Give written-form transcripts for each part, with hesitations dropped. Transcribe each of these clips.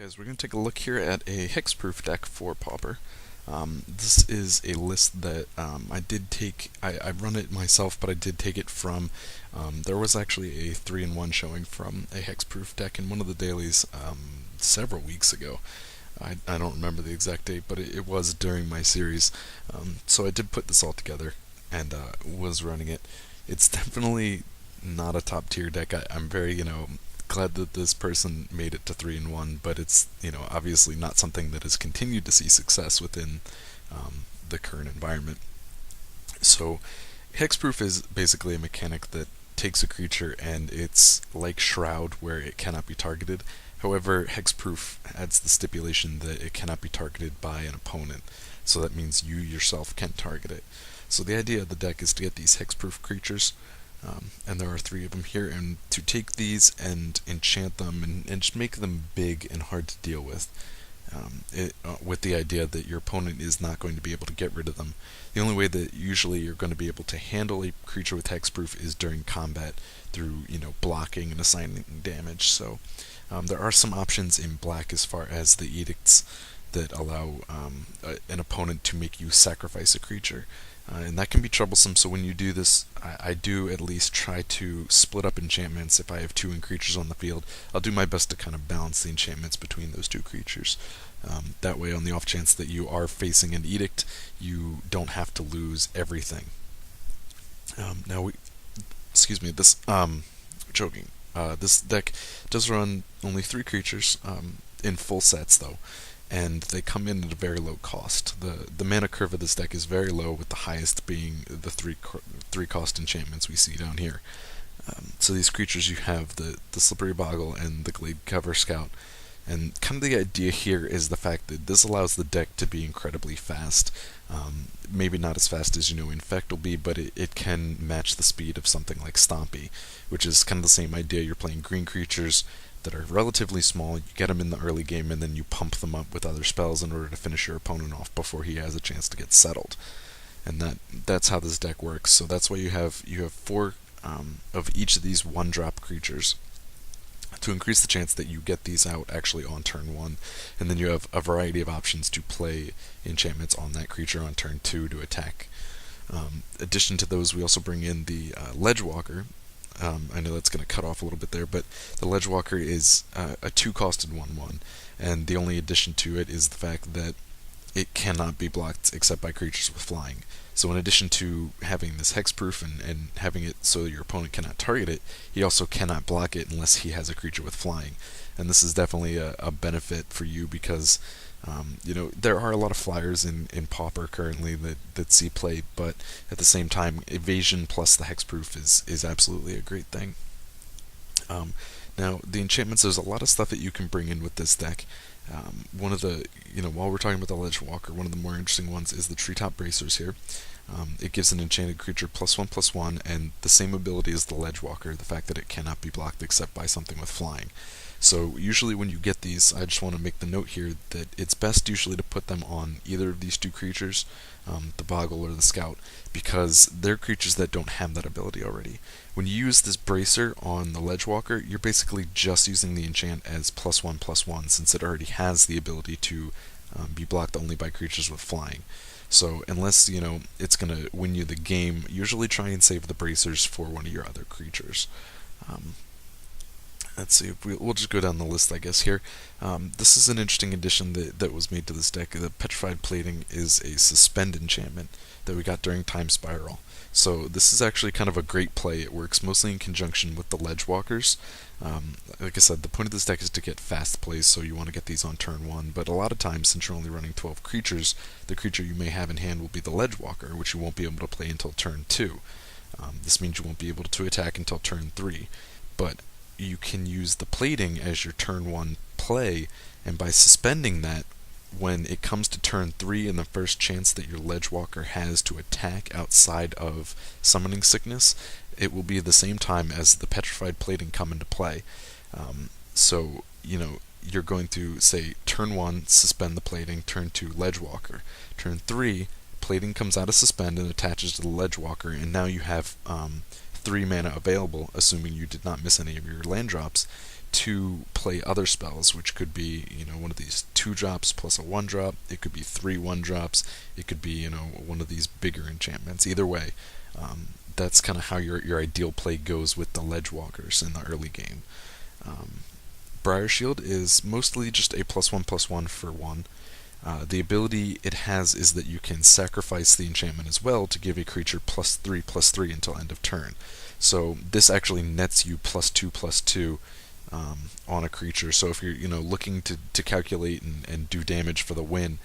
Guys, we're going to take a look here at a Hexproof deck for Pauper. This is a list that I did take. I run it myself, but I did take it from. There was actually a 3-in-1 showing from a Hexproof deck in one of the dailies several weeks ago. I don't remember the exact date, but it was during my series. So I did put this all together and was running it. It's definitely not a top tier deck. I'm very, glad that this person made it to 3-in-1, but it's, obviously not something that has continued to see success within the current environment. So Hexproof is basically a mechanic that takes a creature and it's like Shroud where it cannot be targeted. However, Hexproof adds the stipulation that it cannot be targeted by an opponent, so that means you yourself can target it. So the idea of the deck is to get these Hexproof creatures, and there are 3 of them here, and to take these and enchant them and just make them big and hard to deal with, with the idea that your opponent is not going to be able to get rid of them. The only way that usually you're going to be able to handle a creature with Hexproof is during combat through, blocking and assigning damage. So there are some options in black as far as the edicts that allow an opponent to make you sacrifice a creature. And that can be troublesome, so when you do this, I do at least try to split up enchantments. If I have 2 creatures on the field, I'll do my best to kind of balance the enchantments between those 2 creatures. That way, on the off chance that you are facing an edict, you don't have to lose everything. This deck does run only 3 creatures, in full sets though, and they come in at a very low cost. The mana curve of this deck is very low, with the highest being the 3 cost enchantments we see down here. So these creatures, you have the Slippery Boggle and the Glade Cover Scout, and kind of the idea here is the fact that this allows the deck to be incredibly fast. Maybe not as fast as Infect will be, but it can match the speed of something like Stompy, which is kind of the same idea. You're playing green creatures that are relatively small, you get them in the early game, and then you pump them up with other spells in order to finish your opponent off before he has a chance to get settled. And that's how this deck works. So that's why you have 4 of each of these 1-drop creatures to increase the chance that you get these out actually on turn 1, and then you have a variety of options to play enchantments on that creature on turn 2 to attack. Addition to those, we also bring in the Ledgewalker. I know that's going to cut off a little bit there, but the Ledgewalker is a 2-costed 1/1, and the only addition to it is the fact that it cannot be blocked except by creatures with flying. So in addition to having this Hexproof and having it so your opponent cannot target it, he also cannot block it unless he has a creature with flying. And this is definitely a benefit for you because there are a lot of flyers in Pauper currently that see play, but at the same time, evasion plus the Hexproof is absolutely a great thing. Now, the enchantments, there's a lot of stuff that you can bring in with this deck. One of the, while we're talking about the Ledgewalker, one of the more interesting ones is the Treetop Bracers here. It gives an enchanted creature +1/+1, and the same ability as the Ledgewalker, the fact that it cannot be blocked except by something with flying. So usually when you get these, I just want to make the note here that it's best usually to put them on either of these 2 creatures, the Boggle or the Scout, because they're creatures that don't have that ability already. When you use this Bracer on the Ledgewalker, you're basically just using the enchant as +1/+1, since it already has the ability to be blocked only by creatures with flying. So unless, it's going to win you the game, usually try and save the Bracers for one of your other creatures. Let's see, we'll just go down the list, I guess, here. This is an interesting addition that was made to this deck. The Petrified Plating is a suspend enchantment that we got during Time Spiral. So this is actually kind of a great play. It works mostly in conjunction with the Ledgewalkers. Like I said, the point of this deck is to get fast plays, so you want to get these on turn 1, but a lot of times, since you're only running 12 creatures, the creature you may have in hand will be the Ledgewalker, which you won't be able to play until turn 2. This means you won't be able to attack until turn 3, but you can use the plating as your turn 1 play, and by suspending that, when it comes to turn 3 and the first chance that your Ledgewalker has to attack outside of Summoning Sickness, it will be the same time as the Petrified Plating come into play. So, you're going to say turn 1, suspend the plating, turn 2, Ledgewalker. Turn 3, plating comes out of suspend and attaches to the Ledgewalker, and now you have 3 mana available, assuming you did not miss any of your land drops, to play other spells, which could be, one of these 2-drops plus a 1-drop. It could be 3 1-drops. It could be, one of these bigger enchantments. Either way, that's kind of how your ideal play goes with the Ledgewalkers in the early game. Briar Shield is mostly just a +1/+1 for 1. The ability it has is that you can sacrifice the enchantment as well to give a creature +3/+3 until end of turn. So this actually nets you +2/+2 on a creature. So if you're looking to calculate and do damage for the win,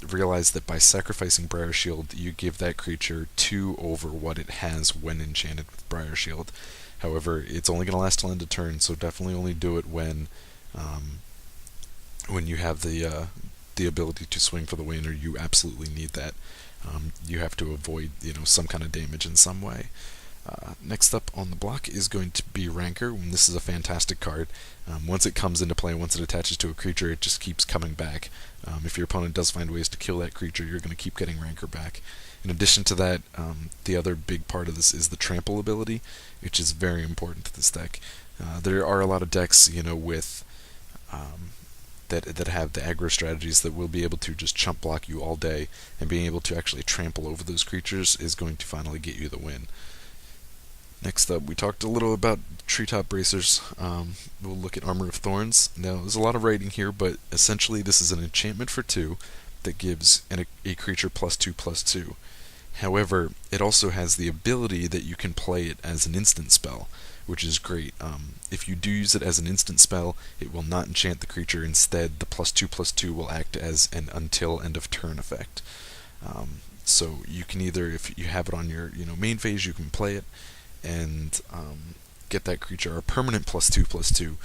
realize that by sacrificing Briar Shield, you give that creature 2 over what it has when enchanted with Briar Shield. However, it's only going to last till end of turn, so definitely only do it when you have the ability to swing for the win, or you absolutely need that. You have to avoid some kind of damage in some way. Next up on the block is going to be Rancor. This is a fantastic card. Once it comes into play, once it attaches to a creature, it just keeps coming back. If your opponent does find ways to kill that creature, you're going to keep getting Rancor back. In addition to that, the other big part of this is the trample ability, which is very important to this deck. There are a lot of decks, with that have the aggro strategies that will be able to just chump block you all day, and being able to actually trample over those creatures is going to finally get you the win. Next up, we talked a little about Treetop Bracers. We'll look at Armor of Thorns. Now, there's a lot of writing here, but essentially this is an enchantment for 2 that gives a creature +2/+2. However, it also has the ability that you can play it as an instant spell, which is great. If you do use it as an instant spell, it will not enchant the creature. Instead, the +2/+2 will act as an until end of turn effect. So you can either, if you have it on your main phase, you can play it and get that creature a permanent +2/+2,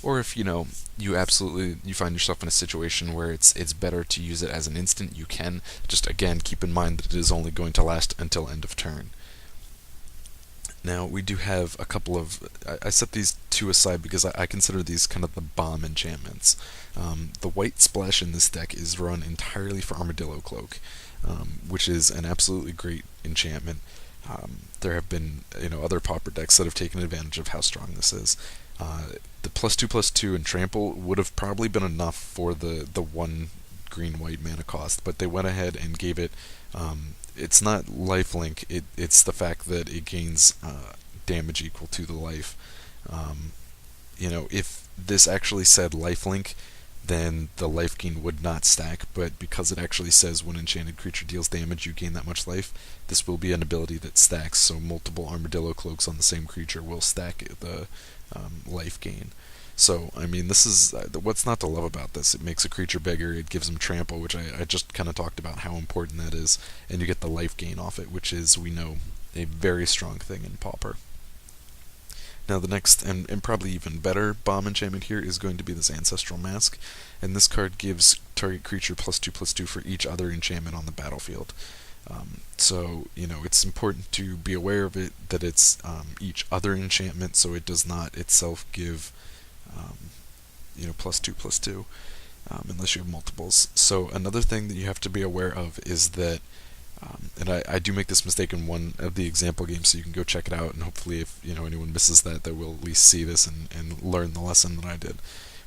or if you find yourself in a situation where it's better to use it as an instant, you can. Just again, keep in mind that it is only going to last until end of turn. Now we do have a couple of, I set these 2 aside because I consider these kind of the bomb enchantments. The white splash in this deck is run entirely for Armadillo Cloak, which is an absolutely great enchantment. There have been other Pauper decks that have taken advantage of how strong this is. The +2/+2 and trample would have probably been enough for the 1 green-white mana cost, but they went ahead and gave it. It's not lifelink. It's the fact that it gains damage equal to the life. If this actually said lifelink, then the life gain would not stack, but because it actually says when enchanted creature deals damage, you gain that much life, this will be an ability that stacks, so multiple Armadillo Cloaks on the same creature will stack the life gain. So, this is, what's not to love about this? It makes a creature bigger, it gives them trample, which I just kind of talked about how important that is, and you get the life gain off it, which is, we know, a very strong thing in Pauper. Now the next, and probably even better bomb enchantment here is going to be this Ancestral Mask, and this card gives target creature +2/+2 for each other enchantment on the battlefield. So, it's important to be aware of it, that it's each other enchantment, so it does not itself give, +2/+2, unless you have multiples. So another thing that you have to be aware of is that, and I do make this mistake in one of the example games, so you can go check it out, and hopefully if anyone misses that will at least see this and learn the lesson that I did.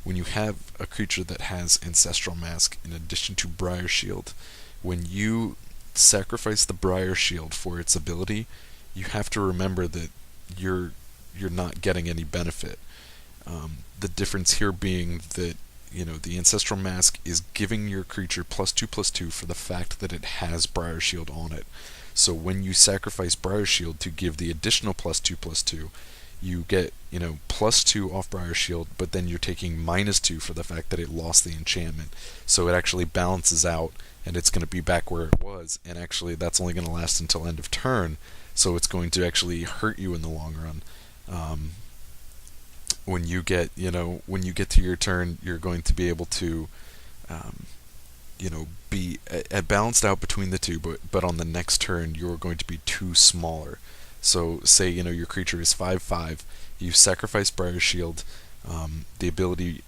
When you have a creature that has Ancestral Mask in addition to Briar Shield, when you sacrifice the Briar Shield for its ability, you have to remember that you're not getting any benefit. The difference here being that the Ancestral Mask is giving your creature +2/+2 for the fact that it has Briar Shield on it. So when you sacrifice Briar Shield to give the additional +2/+2, you get, +2 off Briar Shield, but then you're taking -2 for the fact that it lost the enchantment. So it actually balances out, and it's going to be back where it was, and actually that's only going to last until end of turn, so it's going to actually hurt you in the long run. When you get to your turn, you're going to be able to, be balanced out between the two, but on the next turn, you're going to be 2 smaller. So, say, your creature is 5/5, you sacrifice Briar Shield, the ability,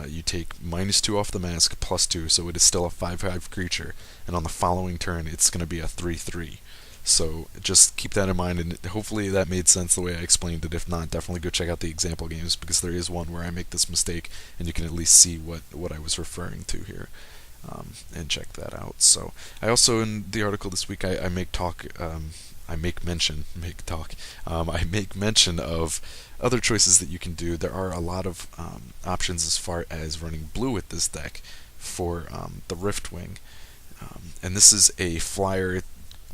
you take -2 off the mask, +2, so it is still a 5/5 creature, and on the following turn, it's going to be a 3/3. So just keep that in mind, and hopefully that made sense the way I explained it. If not, definitely go check out the example games, because there is one where I make this mistake, and you can at least see what I was referring to here. And check that out. So I also, in the article this week, I make talk, I make mention of other choices that you can do. There are a lot of options as far as running blue with this deck for the Riftwing, and this is a flyer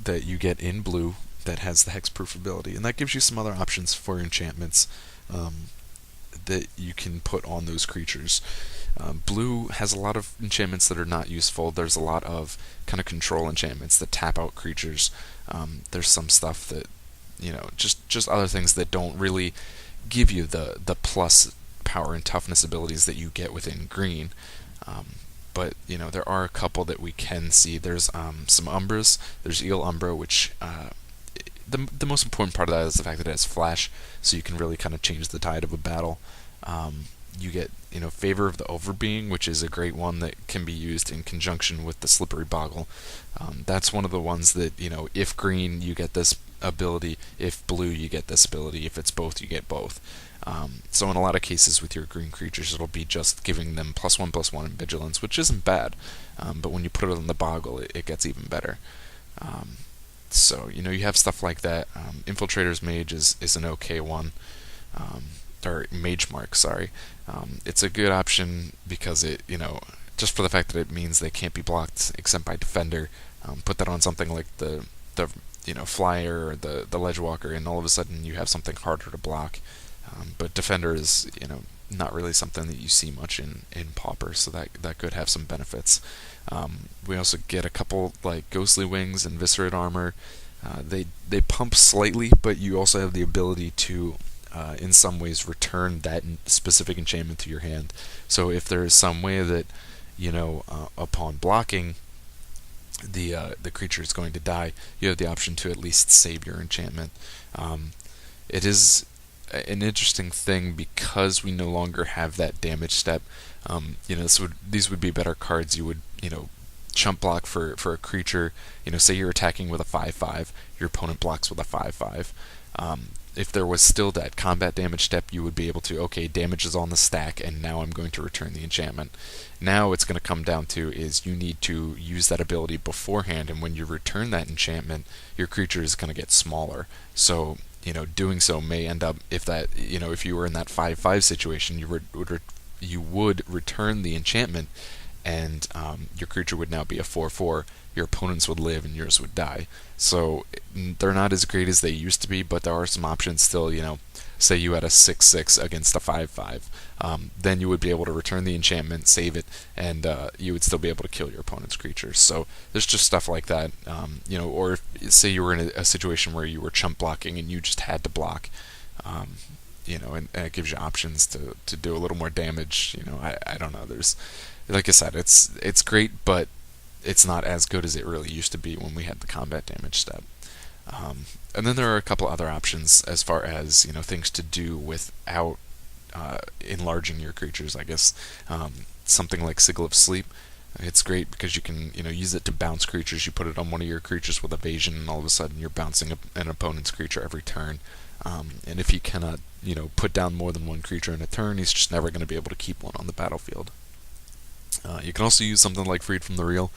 that you get in blue that has the hexproof ability, and that gives you some other options for enchantments that you can put on those creatures. Blue has a lot of enchantments that are not useful. There's a lot of kind of control enchantments that tap out creatures. There's some stuff that, just other things that don't really give you the plus power and toughness abilities that you get within green. But there are a couple that we can see. There's some Umbras. There's Eel Umbra, which the most important part of that is the fact that it has flash, so you can really kind of change the tide of a battle. You get Favor of the Overbeing, which is a great one that can be used in conjunction with the Slippery Boggle. That's one of the ones that, if green you get this ability, if blue you get this ability, if it's both you get both. So in a lot of cases with your green creatures, it'll be just giving them +1/+1 in vigilance, which isn't bad, but when you put it on the Boggle, it gets even better. So you have stuff like that. Infiltrator's Mage is an okay one, or Mage Mark, sorry. It's a good option because it, just for the fact that it means they can't be blocked except by Defender. Put that on something like the Flyer or the Ledgewalker, and all of a sudden you have something harder to block. But Defender is, not really something that you see much in Pauper, so that could have some benefits. We also get a couple like Ghostly Wings and Viscerate Armor. They pump slightly, but you also have the ability to, in some ways, return that specific enchantment to your hand. So if there is some way that, upon blocking, the creature is going to die, you have the option to at least save your enchantment. It is an interesting thing because we no longer have that damage step. These would be better cards. You would, chump block for a creature. Say you're attacking with a 5/5, your opponent blocks with a 5/5. If there was still that combat damage step, you would be able to, okay, damage is on the stack, and now I'm going to return the enchantment. Now it's going to come down to is you need to use that ability beforehand, and when you return that enchantment, your creature is going to get smaller. So, doing so may end up, if you were in that 5/5 situation, you would return the enchantment, and your creature would now be a 4/4. Your opponents would live and yours would die. So they're not as great as they used to be, but there are some options still. Say you had a 6/6 against a 5/5, then you would be able to return the enchantment, save it, and you would still be able to kill your opponent's creatures. So there's just stuff like that. Or say you were in a situation where you were chump blocking and you just had to block. And it gives you options to do a little more damage. I don't know. There's, like I said, it's great, but it's not as good as it really used to be when we had the combat damage step. And then there are a couple other options as far as things to do without enlarging your creatures. I guess something like Sigil of Sleep. It's great because you can use it to bounce creatures. You put it on one of your creatures with evasion, and all of a sudden you're bouncing an opponent's creature every turn. And if he cannot put down more than one creature in a turn, he's just never going to be able to keep one on the battlefield. You can also use something like Freed from the Real.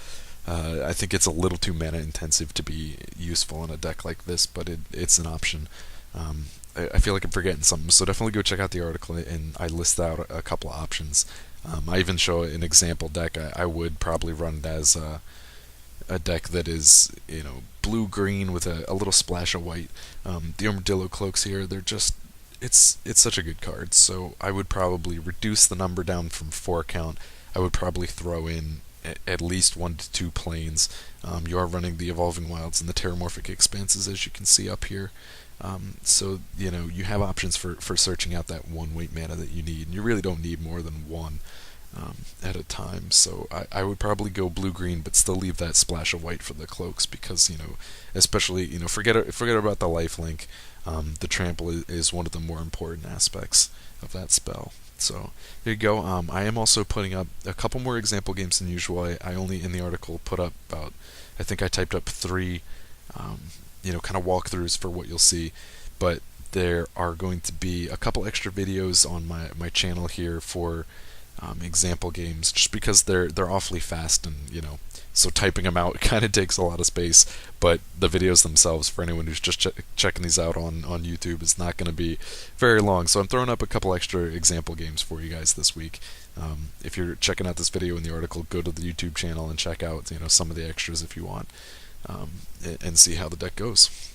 I think it's a little too mana intensive to be useful in a deck like this, but it's an option. I feel like I'm forgetting something, so definitely go check out the article, and I list out a couple of options. I even show an example deck. I would probably run it as a deck that is blue-green with a little splash of white. The Armadillo cloaks here, they're just it's such a good card. So I would probably reduce the number down from 4 count. I would probably throw in at least 1 to 2 planes. You are running the Evolving Wilds and the Terramorphic Expanses, as you can see up here. So you have options for searching out that 1 white mana that you need, and you really don't need more than 1 at a time. So I would probably go blue-green, but still leave that splash of white for the cloaks, because especially forget about the lifelink. The trample is one of the more important aspects of that spell. So there you go. I am also putting up a couple more example games than usual. I only in the article put up about, I think I typed up 3 kind of walkthroughs for what you'll see, but there are going to be a couple extra videos on my channel here for example games, just because they're awfully fast, and so typing them out kind of takes a lot of space. But the videos themselves, for anyone who's just checking these out on YouTube, is not going to be very long. So I'm throwing up a couple extra example games for you guys this week. If you're checking out this video in the article, go to the YouTube channel and check out some of the extras if you want, and see how the deck goes.